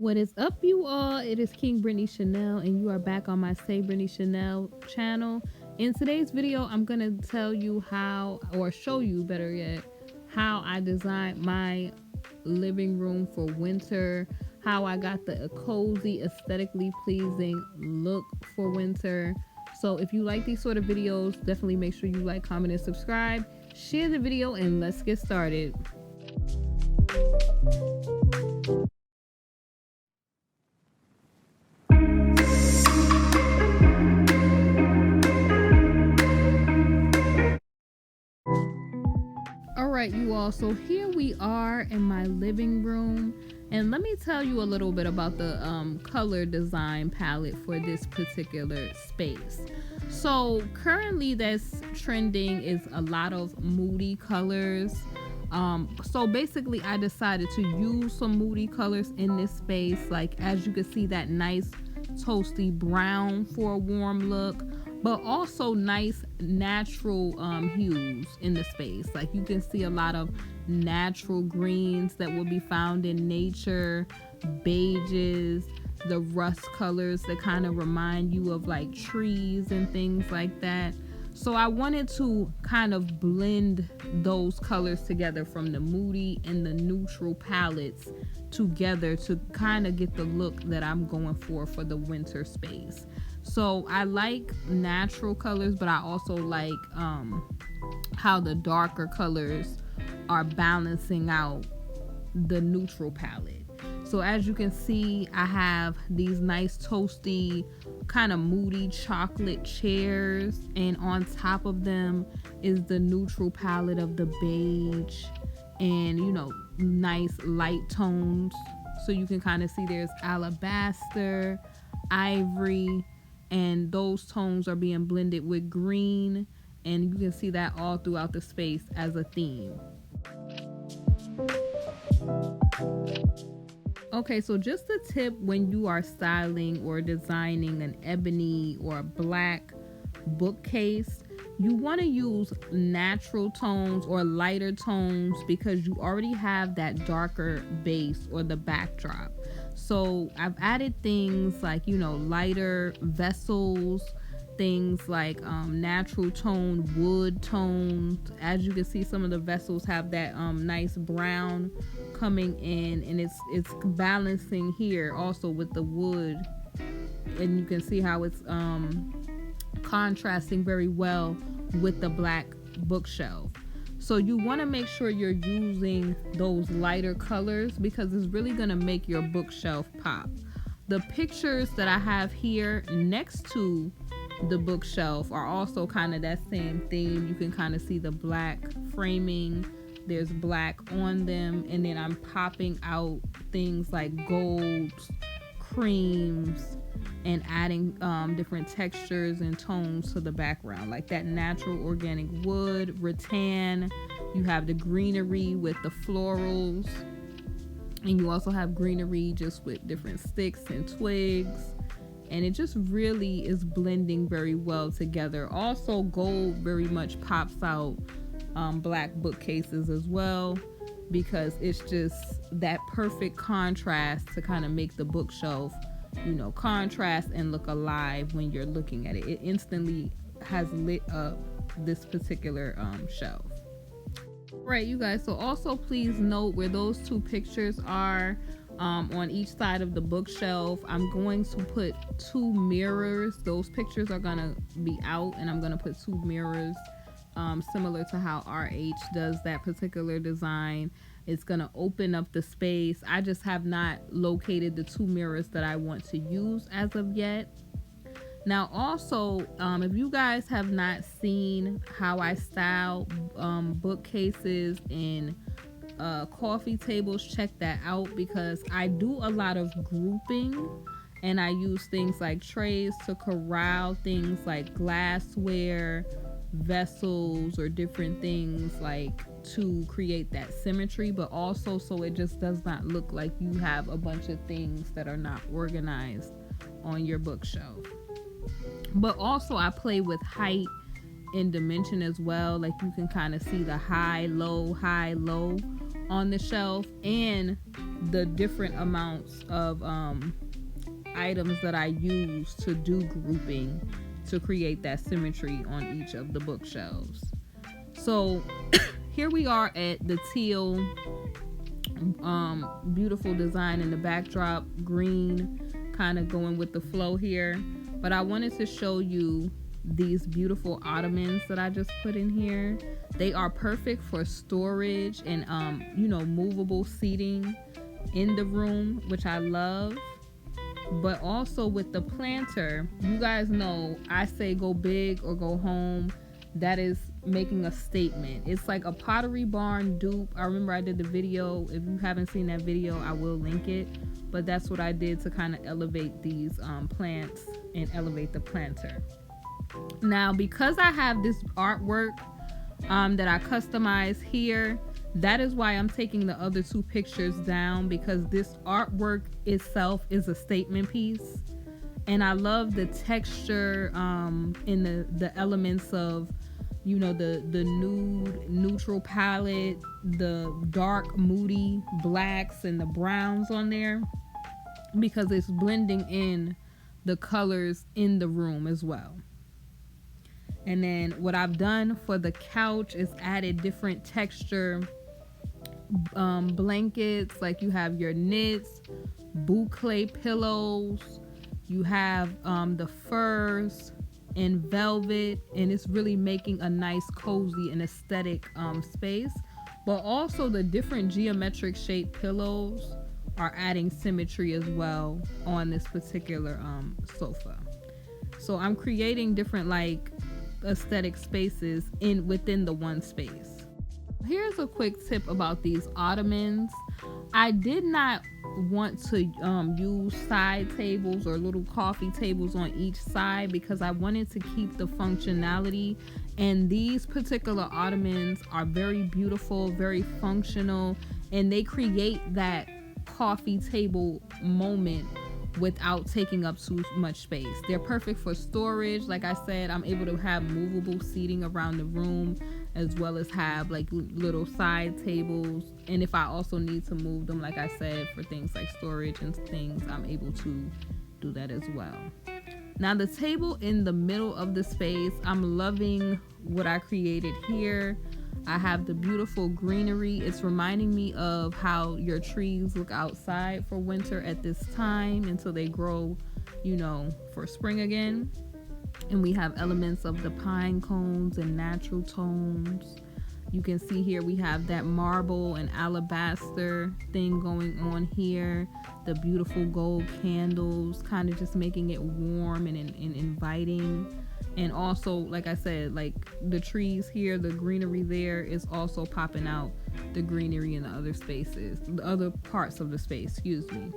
What is up, you all? It is KingBritneyChanel, and you are back on my SaeBritneyChanel channel. In today's video, I'm going to tell you how, or show you better yet, how I designed my living room for winter, how I got the cozy, aesthetically pleasing look for winter. So if you like these sort of videos, definitely make sure you like, comment, and subscribe. Share the video, and let's get started. Alright, you all, so here we are in my living room, and let me tell you a little bit about the color design palette for this particular space. So currently that's trending is a lot of moody colors. So basically I decided to use some moody colors in this space, like as you can see, that nice toasty brown for a warm look, but also nice natural hues in the space. Like you can see a lot of natural greens that will be found in nature, beiges, the rust colors that kind of remind you of like trees and things like that. So I wanted to kind of blend those colors together from the moody and the neutral palettes together to kind of get the look that I'm going for the winter space. So I like natural colors, but I also like how the darker colors are balancing out the neutral palette. So as you can see, I have these nice toasty kind of moody chocolate chairs, and on top of them is the neutral palette of the beige and, you know, nice light tones. So you can kind of see there's alabaster, ivory, and those tones are being blended with green, and you can see that all throughout the space as a theme. Okay, so just a tip when you are styling or designing an ebony or black bookcase, you want to use natural tones or lighter tones because you already have that darker base or the backdrop. So I've added things like, you know, lighter vessels, things like natural tone wood tones. As you can see, some of the vessels have that nice brown coming in, and it's balancing here also with the wood, and you can see how it's contrasting very well with the black bookshelf. So you want to make sure you're using those lighter colors because it's really going to make your bookshelf pop. The pictures that I have here next to the bookshelf are also kind of that same theme. You can kind of see the black framing, there's black on them, and then I'm popping out things like golds, creams, and adding different textures and tones to the background, like that natural organic wood, rattan. You have the greenery with the florals, and you also have greenery just with different sticks and twigs, and it just really is blending very well together. Also, gold very much pops out black bookcases as well, because it's just that perfect contrast to kind of make the bookshelf, you know, contrast and look alive when you're looking at it. It instantly has lit up this particular shelf. Right, you guys, so also please note where those two pictures are on each side of the bookshelf. I'm going to put two mirrors. Those pictures are gonna be out, and I'm gonna put two mirrors similar to how RH does that particular design. It's gonna open up the space. I just have not located the two mirrors that I want to use as of yet. Now also, if you guys have not seen how I style bookcases and coffee tables, check that out, because I do a lot of grouping, and I use things like trays to corral things like glassware, vessels, or different things like to create that symmetry, but also so it just does not look like you have a bunch of things that are not organized on your bookshelf. But also I play with height and dimension as well. Like you can kind of see the high low on the shelf, and the different amounts of items that I use to do grouping to create that symmetry on each of the bookshelves. So here we are at the teal beautiful design in the backdrop, green kind of going with the flow here. But I wanted to show you these beautiful ottomans that I just put in here. They are perfect for storage and movable seating in the room, which I love. But also with the planter, you guys know I say go big or go home. That is making a statement. It's like a Pottery Barn dupe. I remember I did the video. If you haven't seen that video, I will link it. But that's what I did to kind of elevate these plants and elevate the planter. Now, because I have this artwork that I customized here, that is why I'm taking the other two pictures down, because this artwork itself is a statement piece. And I love the texture in the elements of, the nude, neutral palette, the dark, moody blacks and the browns on there, because it's blending in the colors in the room as well. And then what I've done for the couch is added different texture blankets, like you have your knits, boucle pillows, you have the furs and velvet, and it's really making a nice cozy and aesthetic space. But also the different geometric shaped pillows are adding symmetry as well on this particular sofa. So I'm creating different like aesthetic spaces within the one space. Here's a quick tip about these ottomans. I did not want to use side tables or little coffee tables on each side, because I wanted to keep the functionality. And these particular ottomans are very beautiful, very functional, and they create that coffee table moment without taking up too much space. They're perfect for storage. Like I said, I'm able to have movable seating around the room, as well as have like little side tables. And if I also need to move them, like I said, for things like storage and things, I'm able to do that as well. Now the table in the middle of the space, I'm loving what I created here. I have the beautiful greenery. It's reminding me of how your trees look outside for winter at this time until they grow, for spring again. And we have elements of the pine cones and natural tones. You can see here we have that marble and alabaster thing going on here. The beautiful gold candles, kind of just making it warm and inviting. And also, like I said, like the trees here, the greenery there is also popping out the greenery in the other spaces, the other parts of the space, excuse me.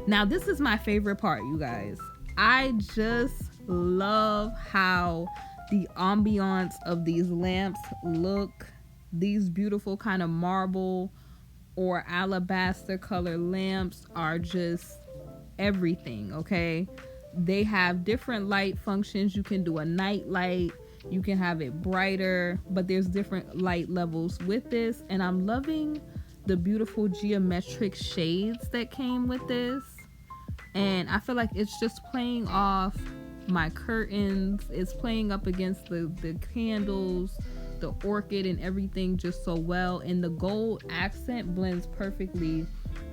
Now, this is my favorite part, you guys. I just love how the ambiance of these lamps look. These beautiful kind of marble or alabaster color lamps are just everything, okay? They have different light functions. You can do a night light, you can have it brighter, but there's different light levels with this. And I'm loving the beautiful geometric shades that came with this. And I feel like it's just playing off my curtains. It's playing up against the candles, the orchid and everything just so well. And the gold accent blends perfectly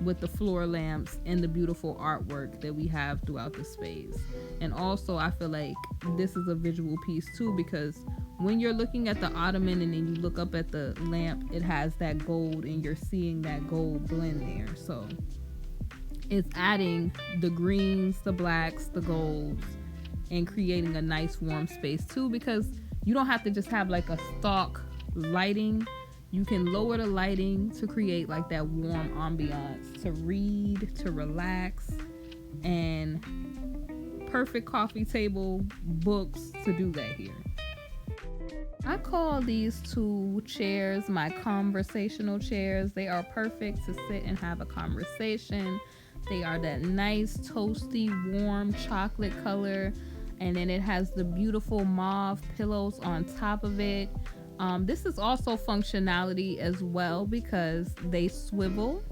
with the floor lamps and the beautiful artwork that we have throughout the space. And also I feel like this is a visual piece too, because when you're looking at the ottoman and then you look up at the lamp, it has that gold and you're seeing that gold blend there. So it's adding the greens, the blacks, the golds, and creating a nice warm space too, because you don't have to just have like a stock lighting. You can lower the lighting to create like that warm ambiance, to read, to relax, and perfect coffee table books to do that here. I call these two chairs my conversational chairs. They are perfect to sit and have a conversation. They are that nice, toasty, warm chocolate color. And then it has the beautiful mauve pillows on top of it. This is also functionality as well because they swivel,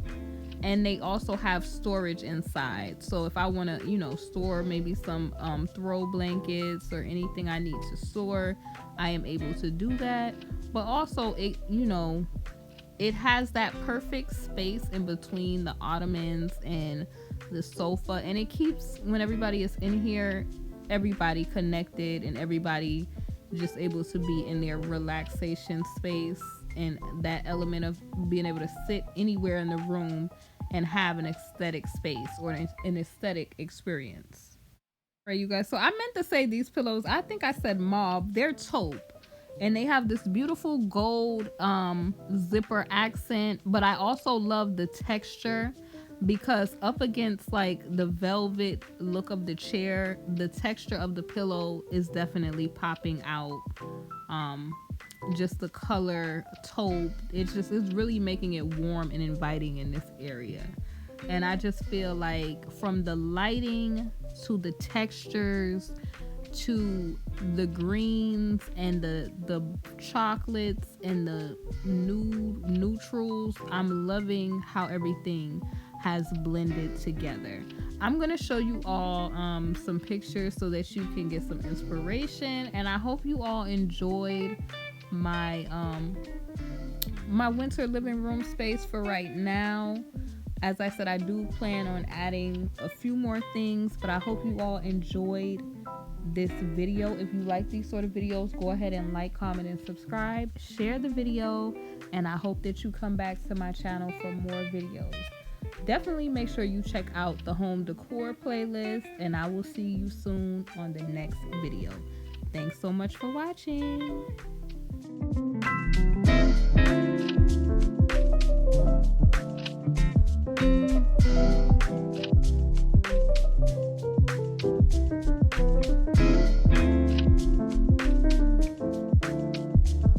and they also have storage inside. So if I want to, store maybe some throw blankets or anything I need to store, I am able to do that. But also it has that perfect space in between the ottomans and the sofa, and it keeps, when everybody is in here, everybody connected and everybody just able to be in their relaxation space, and that element of being able to sit anywhere in the room and have an aesthetic space or an aesthetic experience. All right, you guys, so I meant to say these pillows, I think I said mauve, they're taupe, and they have this beautiful gold zipper accent, but I also love the texture because up against like the velvet look of the chair, the texture of the pillow is definitely popping out. Just the color taupe, it's really making it warm and inviting in this area. And I just feel like from the lighting to the textures to the greens and the chocolates and the neutrals, I'm loving how everything has blended together. I'm gonna show you all some pictures so that you can get some inspiration, and I hope you all enjoyed my my winter living room space for right now. As I said, I do plan on adding a few more things, but I hope you all enjoyed this video. If you like these sort of videos, go ahead and like, comment, and subscribe. Share the video, and I hope that you come back to my channel for more videos. Definitely make sure you check out the home decor playlist, and I will see you soon on the next video. Thanks so much for watching.